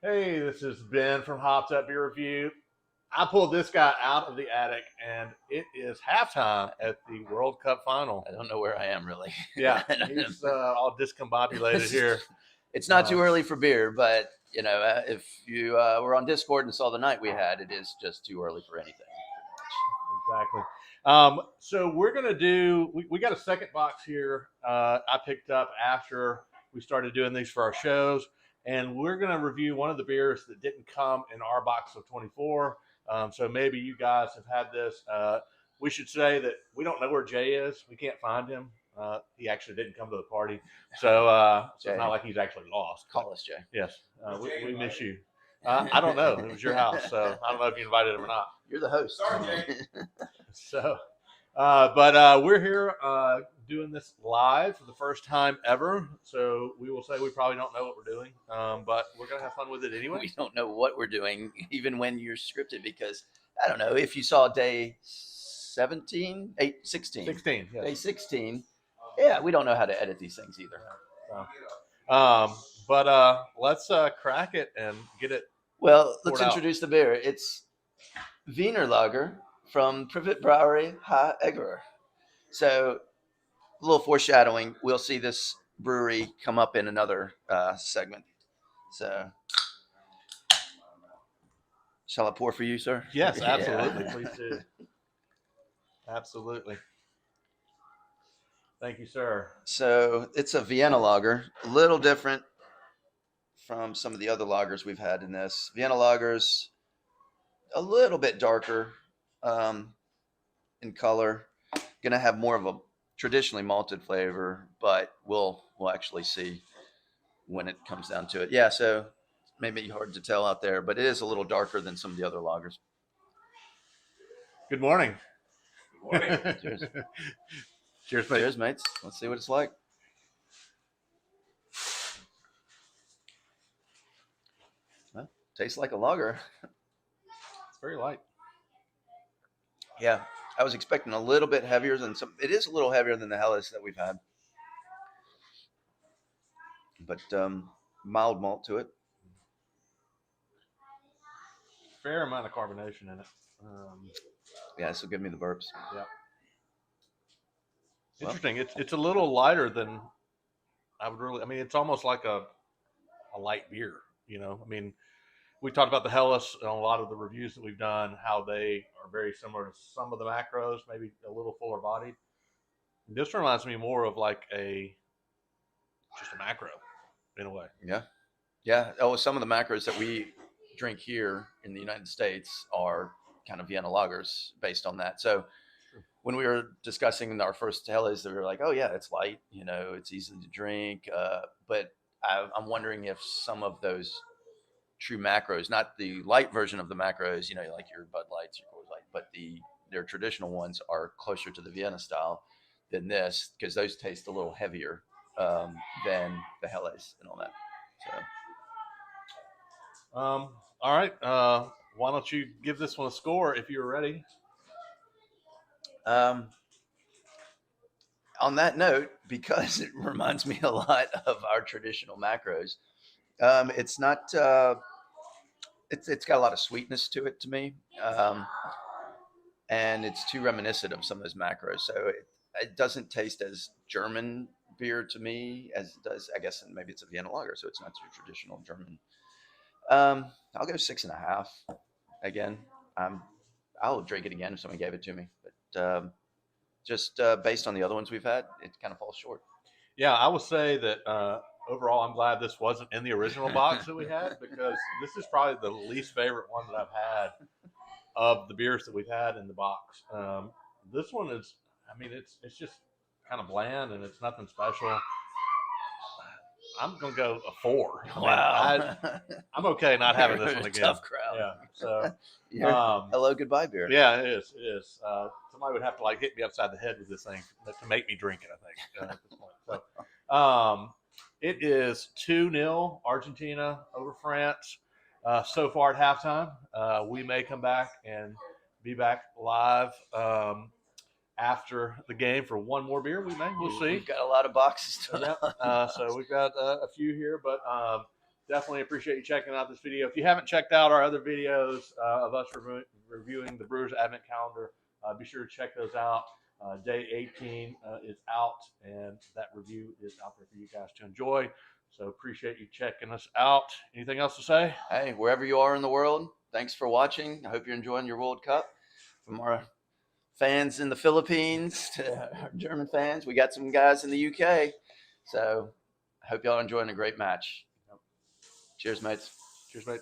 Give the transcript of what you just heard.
Hey, this is Ben from Hopped Up Beer Review. I pulled this guy out of the attic, and it is halftime at the World Cup final. I don't know where I am really. Yeah, he's all discombobulated here. It's not too early for beer, but if you were on Discord and saw the night we had, it is just too early for anything. Exactly. So we're gonna do. We got a second box here. I picked up after we started doing these for our shows, and we're gonna review one of the beers that didn't come in our box of 24. So maybe you guys have had this. We should say that we don't know where Jay is. We can't find him. He actually didn't come to the party, so it's not like he's actually lost. Call us, Jay. Yes, we miss you. I don't know. It was your house, so I don't know if you invited him or not. You're the host. Sorry, Jay. So, but we're here doing this live for the first time ever. So we will say we probably don't know what we're doing, but we're gonna have fun with it anyway. We don't know what we're doing, even when you're scripted, because I don't know if you saw day 16. 16, yes. Day 16. Yeah, we don't know how to edit these things either. But let's crack it and get it. Well, let's out. introduce the beer. It's Wiener Lager from Privat Brewery Ha Egger. So, a little foreshadowing. We'll see this brewery come up in another segment. So, shall I pour for you, sir? Yes, absolutely. Yeah. Please do. Absolutely. Thank you, sir. So, it's a Vienna lager, a little different from some of the other lagers we've had in this. Vienna lagers, a little bit darker in color. Going to have more of a traditionally malted flavor, but we'll actually see when it comes down to it. Yeah, so maybe hard to tell out there, but it is a little darker than some of the other lagers. Good morning. Good morning. Cheers. Cheers, mate. Cheers, mates. Let's see what it's like. Well, tastes like a lager. It's very light. Yeah, I was expecting a little bit heavier than some. It is a little heavier than the Helles that we've had, but mild malt to it. Fair amount of carbonation in it. Yeah, this will give me the burps. Yeah. Interesting. It's a little lighter than I would really. I mean, it's almost like a light beer. I mean, we talked about the Helles and a lot of the reviews that we've done, how they are very similar to some of the macros, maybe a little fuller bodied. This reminds me more of like just a macro in a way. Yeah, yeah. Oh, some of the macros that we drink here in the United States are kind of Vienna lagers based on that. So when we were discussing our first Helles, they were like, "Oh yeah, it's light. It's easy to drink." But I'm wondering if some of those true macros, not the light version of the macros, like your Bud Lights, your Coors Light, but their traditional ones are closer to the Vienna style than this, because those taste a little heavier than the Helles and all that. So, all right. Why don't you give this one a score if you're ready? On that note, because it reminds me a lot of our traditional macros, it's not. It's got a lot of sweetness to it to me, and it's too reminiscent of some of those macros. So it doesn't taste as German beer to me as it does. I guess maybe it's a Vienna lager, so it's not too traditional German. I'll go 6.5. Again, I'll drink it again if someone gave it to me, but just based on the other ones we've had, it kind of falls short. Yeah, I would say that overall, I'm glad this wasn't in the original box that we had, because this is probably the least favorite one that I've had of the beers that we've had in the box. This one is, I mean, it's just kind of bland and it's nothing special. I'm gonna go a 4. Wow. I'm okay not having this one again. Tough crowd. Yeah. So hello, goodbye beer. yeah, it is. It is. Somebody would have to hit me upside the head with this thing to make me drink it, I think, at this point. So it is 2-0 Argentina over France. So far at halftime, we may come back and be back live after the game for one more beer. We'll see. We've got a lot of boxes. So we've got a few here, but definitely appreciate you checking out this video. If you haven't checked out our other videos of us reviewing the Brewers Advent Calendar, be sure to check those out. Day 18 is out, and that review is out there for you guys to enjoy. So appreciate you checking us out. Anything else to say? Hey, wherever you are in the world, thanks for watching. I hope you're enjoying your World Cup. From our fans in the Philippines to our German fans, we got some guys in the UK. So I hope y'all enjoying a great match. Yep. Cheers, mates. Cheers, mate.